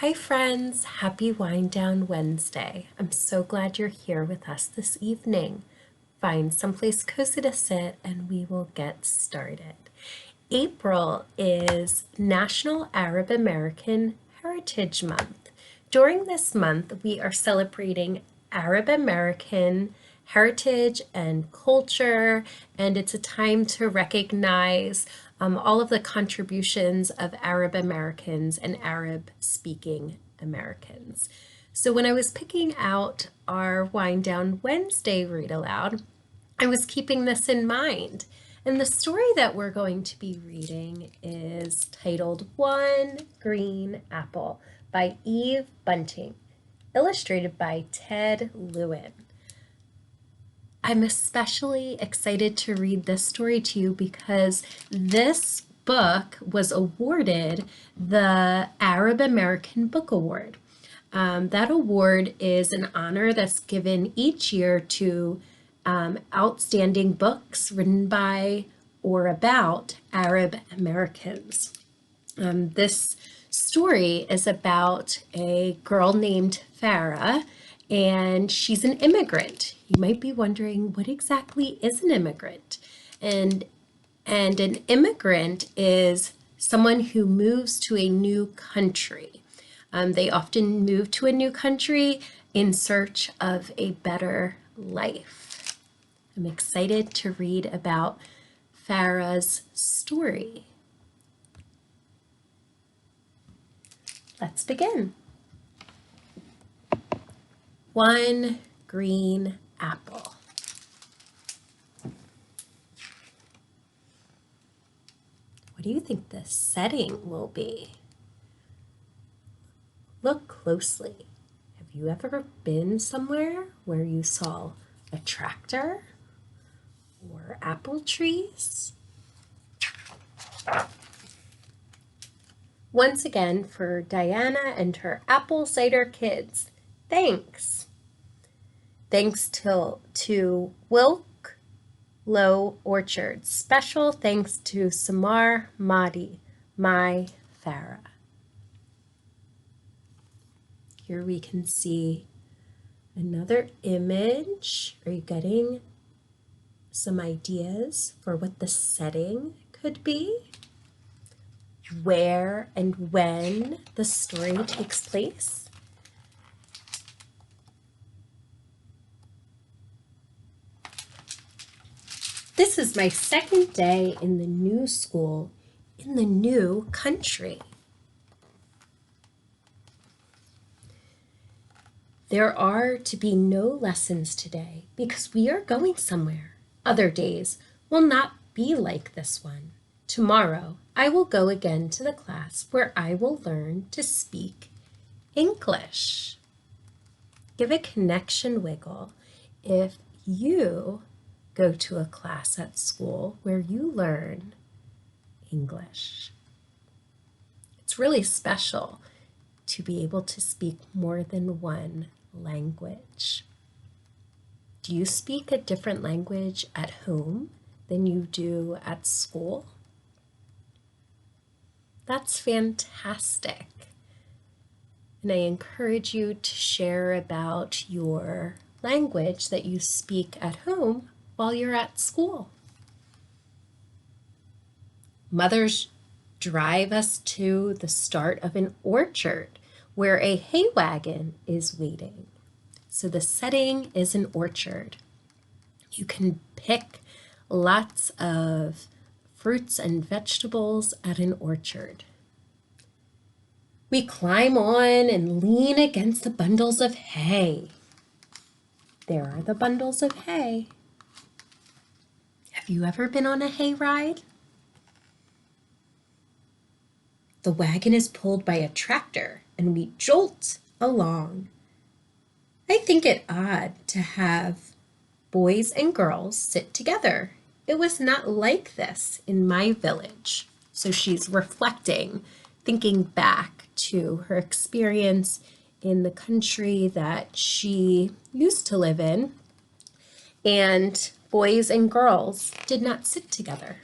Hi friends, happy Wind Down Wednesday. I'm so glad you're here with us this evening. Find someplace cozy to sit and we will get started. April is National Arab American Heritage Month. During this month, we are celebrating Arab American heritage and culture, and it's a time to recognize all of the contributions of Arab Americans and Arab-speaking Americans. So when I was picking out our Wind Down Wednesday read aloud, I was keeping this in mind. And the story that we're going to be reading is titled One Green Apple by Eve Bunting, illustrated by Ted Lewin. I'm especially excited to read this story to you because this book was awarded the Arab American Book Award. That award is an honor that's given each year to outstanding books written by or about Arab Americans. This story is about a girl named Farah, and she's an immigrant. You might be wondering, what exactly is an immigrant? And an immigrant is someone who moves to a new country. They often move to a new country in search of a better life. I'm excited to read about Farah's story. Let's begin. One green apple. What do you think the setting will be? Look closely. Have you ever been somewhere where you saw a tractor or apple trees? Once again for Diana and her apple cider kids. Thanks. Thanks to Wilk Low Orchard. Special thanks to Samar Mahdi, my Farah. Here we can see another image. Are you getting some ideas for what the setting could be? Where and when the story takes place? This is my second day in the new school, in the new country. There are to be no lessons today because we are going somewhere. Other days will not be like this one. Tomorrow, I will go again to the class where I will learn to speak English. Give a connection wiggle if you go to a class at school where you learn English. It's really special to be able to speak more than one language. Do you speak a different language at home than you do at school? That's fantastic. And I encourage you to share about your language that you speak at home while you're at school. Mothers drive us to the start of an orchard where a hay wagon is waiting. So the setting is an orchard. You can pick lots of fruits and vegetables at an orchard. We climb on and lean against the bundles of hay. There are the bundles of hay. Have you ever been on a hay ride? The wagon is pulled by a tractor and we jolt along. I think it odd to have boys and girls sit together. It was not like this in my village. So she's reflecting, thinking back to her experience in the country that she used to live in, and boys and girls did not sit together.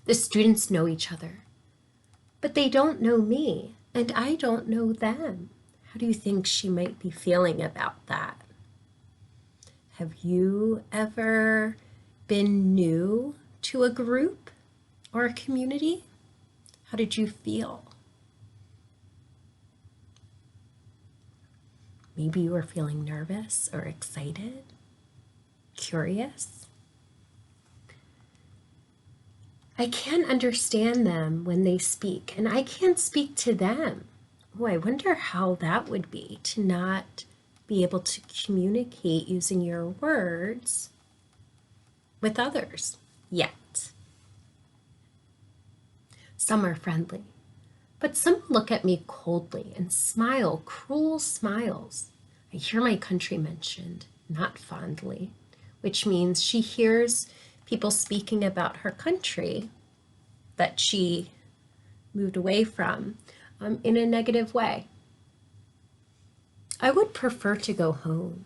The students know each other, but they don't know me, and I don't know them. How do you think she might be feeling about that? Have you ever been new to a group or a community? How did you feel? Maybe you were feeling nervous or excited, curious. I can't understand them when they speak, and I can't speak to them. Oh, I wonder how that would be, to not be able to communicate using your words with others yet. Some are friendly, but some look at me coldly and smile cruel smiles. I hear my country mentioned, not fondly, which means she hears people speaking about her country that she moved away from in a negative way. I would prefer to go home.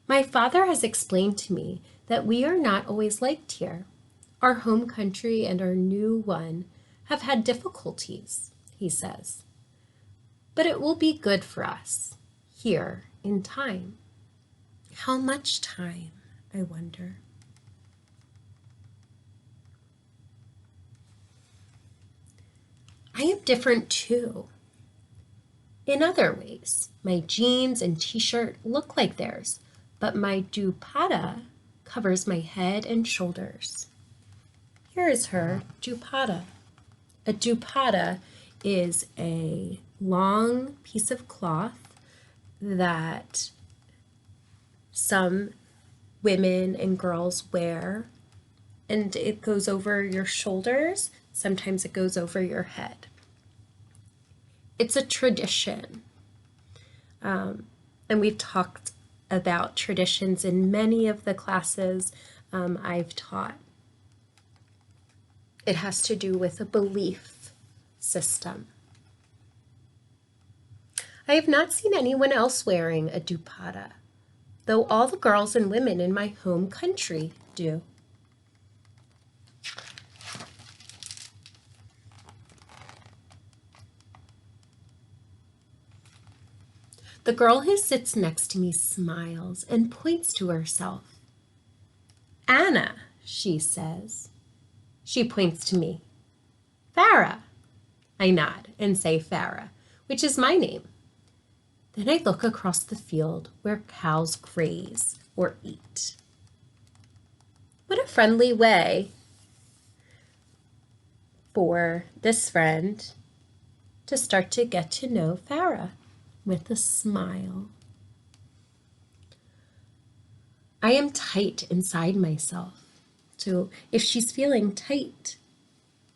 My father has explained to me that we are not always liked here. Our home country and our new one have had difficulties, he says. But it will be good for us here in time. How much time, I wonder? I am different too. In other ways, my jeans and t-shirt look like theirs, but my dupatta covers my head and shoulders. Here is her dupatta. A dupatta is a long piece of cloth that some women and girls wear, and it goes over your shoulders. Sometimes it goes over your head. It's a tradition, and we've talked about traditions in many of the classes I've taught. It has to do with a belief system. I have not seen anyone else wearing a dupatta, though all the girls and women in my home country do. The girl who sits next to me smiles and points to herself. Anna, she says. She points to me. Farah. I nod and say Farah, which is my name. Then I look across the field where cows graze or eat. What a friendly way for this friend to start to get to know Farah with a smile. I am tight inside myself. So if she's feeling tight,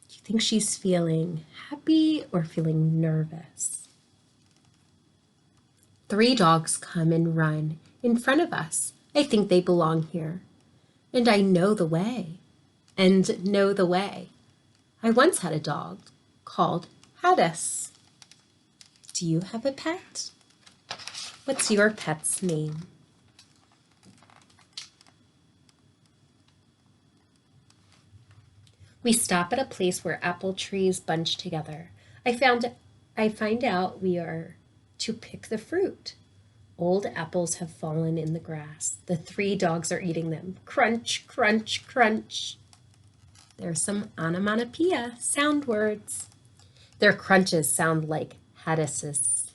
do you think she's feeling happy or feeling nervous? 3 dogs come and run in front of us. I think they belong here. And I know the way. I once had a dog called Hadas. Do you have a pet? What's your pet's name? We stop at a place where apple trees bunch together. I find out we are to pick the fruit. Old apples have fallen in the grass. The 3 dogs are eating them. Crunch, crunch, crunch. There's some onomatopoeia, sound words. Their crunches sound like Hadis's.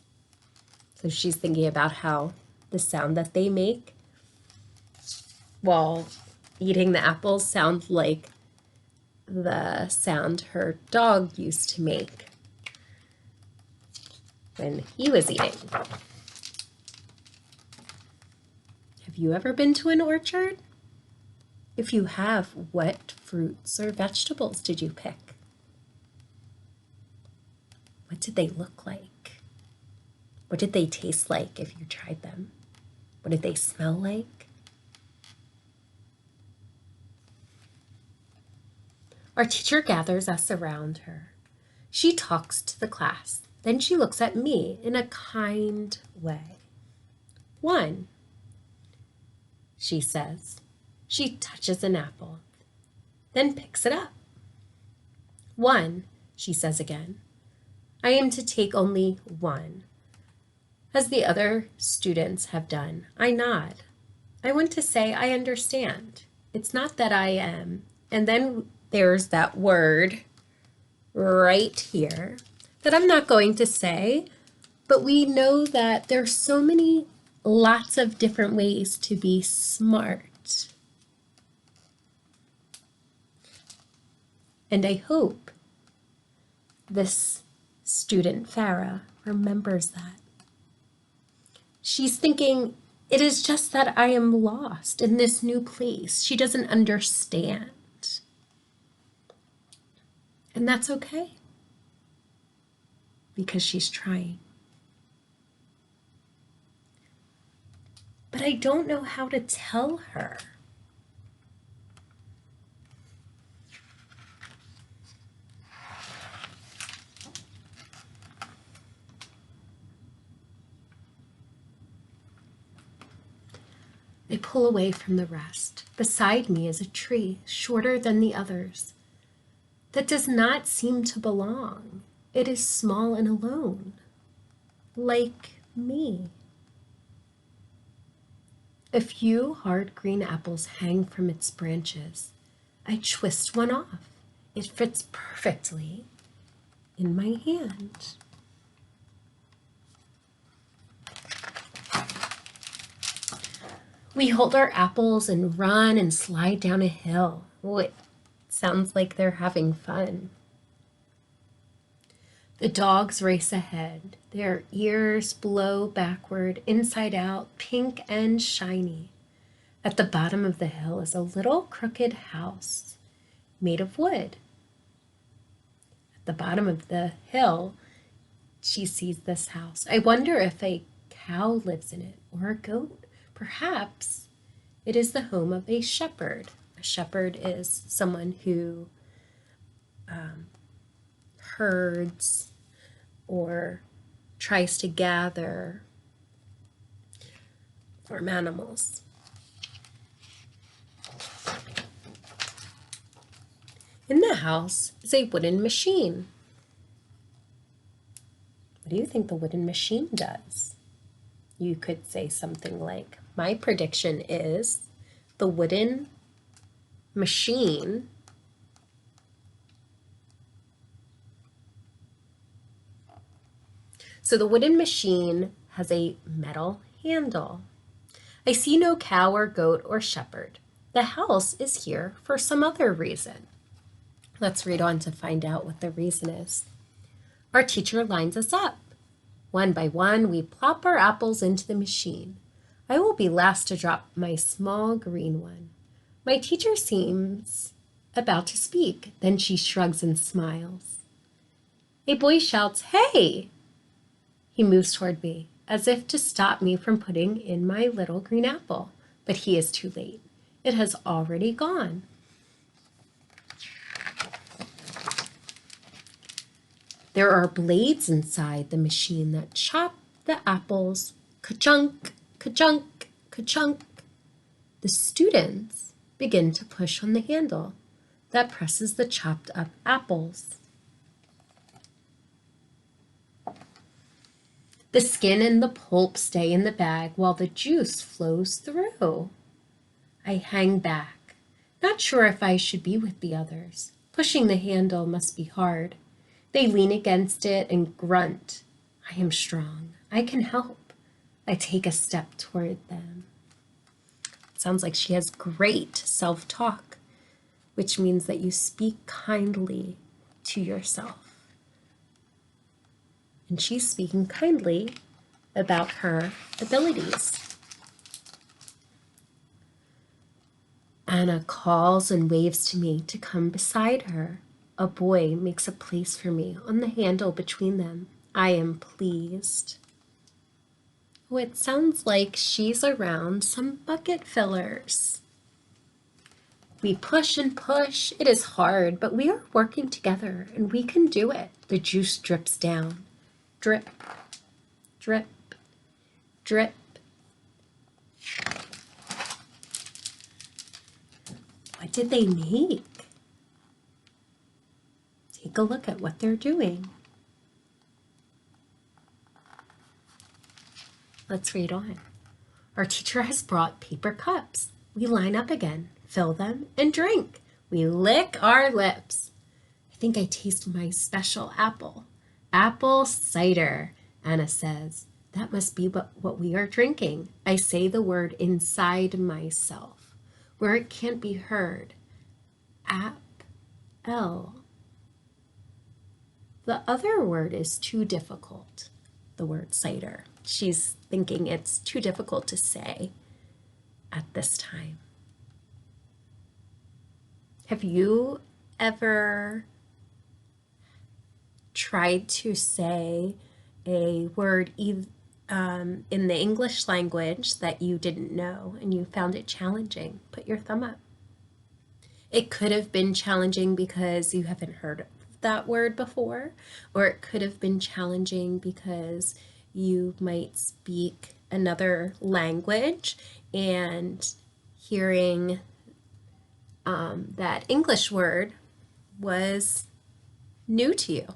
So she's thinking about how the sound that they make while eating the apples sound like the sound her dog used to make when he was eating. Have you ever been to an orchard? If you have, what fruits or vegetables did you pick? What did they look like? What did they taste like if you tried them? What did they smell like? Our teacher gathers us around her. She talks to the class. Then she looks at me in a kind way. 1, she says. She touches an apple, then picks it up. 1, she says again. I am to take only 1. As the other students have done, I nod. I want to say I understand. It's not that I am. And then there's that word right here that I'm not going to say, but we know that there's so many, lots of different ways to be smart. And I hope this student, Farah, remembers that. She's thinking, it is just that I am lost in this new place. She doesn't understand. And that's okay, because she's trying. But I don't know how to tell her. I pull away from the rest. Beside me is a tree, shorter than the others, that does not seem to belong. It is small and alone, like me. A few hard green apples hang from its branches. I twist one off. It fits perfectly in my hand. We hold our apples and run and slide down a hill. Oh, it sounds like they're having fun. The dogs race ahead. Their ears blow backward, inside out, pink and shiny. At the bottom of the hill is a little crooked house made of wood. At the bottom of the hill, she sees this house. I wonder if a cow lives in it or a goat. Perhaps it is the home of a shepherd. A shepherd is someone who herds or tries to gather farm animals. In the house is a wooden machine. What do you think the wooden machine does? You could say something like, my prediction is the wooden machine So the wooden machine has a metal handle. I see no cow or goat or shepherd. The house is here for some other reason. Let's read on to find out what the reason is. Our teacher lines us up. One by one, we plop our apples into the machine. I will be last to drop my small green one. My teacher seems about to speak. Then she shrugs and smiles. A boy shouts, "Hey!" He moves toward me, as if to stop me from putting in my little green apple. But he is too late. It has already gone. There are blades inside the machine that chop the apples, ka-chunk, ka-chunk, ka-chunk. The students begin to push on the handle that presses the chopped up apples. The skin and the pulp stay in the bag while the juice flows through. I hang back, not sure if I should be with the others. Pushing the handle must be hard. They lean against it and grunt. I am strong. I can help. I take a step toward them. It sounds like she has great self-talk, which means that you speak kindly to yourself. And she's speaking kindly about her abilities. Anna calls and waves to me to come beside her. A boy makes a place for me on the handle between them. I am pleased. Oh, it sounds like she's around some bucket fillers. We push and push. It is hard, but we are working together and we can do it. The juice drips down. Drip, drip, drip. What did they make? Take a look at what they're doing. Let's read on. Our teacher has brought paper cups. We line up again, fill them, and drink. We lick our lips. I think I taste my special apple. Apple cider, Anna says. That must be what we are drinking. I say the word inside myself, where it can't be heard. L. The other word is too difficult, the word cider. She's thinking it's too difficult to say at this time. Have you ever tried to say a word in the English language that you didn't know and you found it challenging? Put your thumb up. It could have been challenging because you haven't heard of that word before, or it could have been challenging because you might speak another language and hearing that English word was new to you.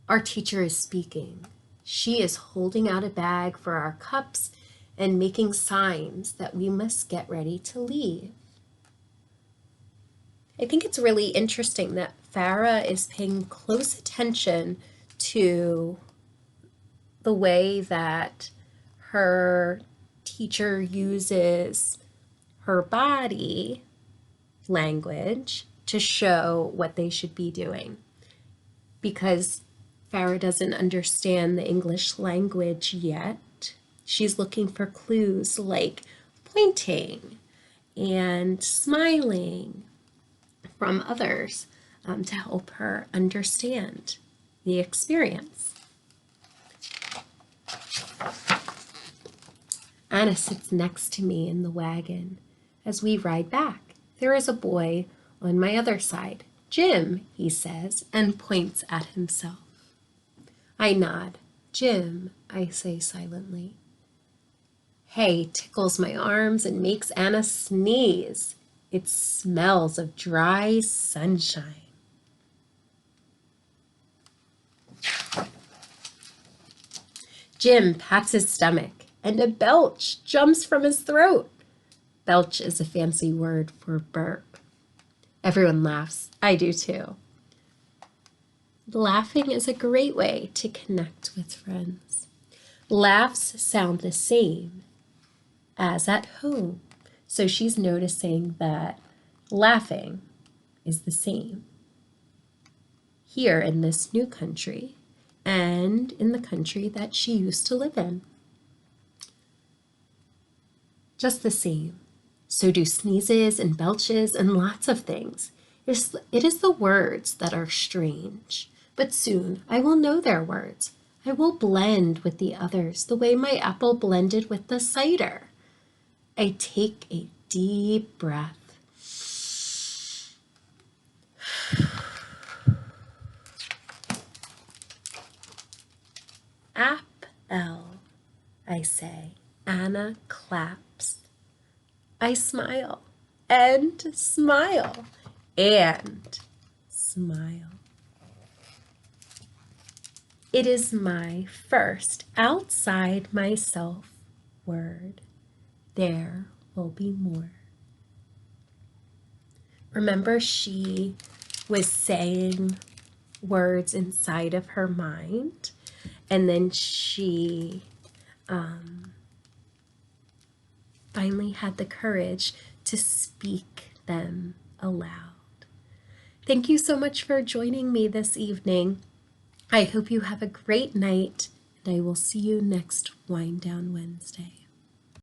Our teacher is speaking. She is holding out a bag for our cups and making signs that we must get ready to leave. I think it's really interesting that Farah is paying close attention to the way that her teacher uses her body language to show what they should be doing. Because Farah doesn't understand the English language yet, she's looking for clues like pointing and smiling from others to help her understand the experience. Anna sits next to me in the wagon. As we ride back, there is a boy on my other side. Jim, he says, and points at himself. I nod. Jim, I say silently. Hay tickles my arms and makes Anna sneeze. It smells of dry sunshine. Jim pats his stomach, and a belch jumps from his throat. Belch is a fancy word for burp. Everyone laughs. I do too. Laughing is a great way to connect with friends. Laughs sound the same as at home. So she's noticing that laughing is the same here in this new country and in the country that she used to live in. Just the same. So do sneezes and belches and lots of things. It is the words that are strange, but soon I will know their words. I will blend with the others the way my apple blended with the cider. I take a deep breath. Apple, I say. Anna claps. I smile and smile and smile. It is my first outside myself word. There will be more. Remember, she was saying words inside of her mind, and then she finally had the courage to speak them aloud. Thank you so much for joining me this evening. I hope you have a great night, and I will see you next Wind Down Wednesday.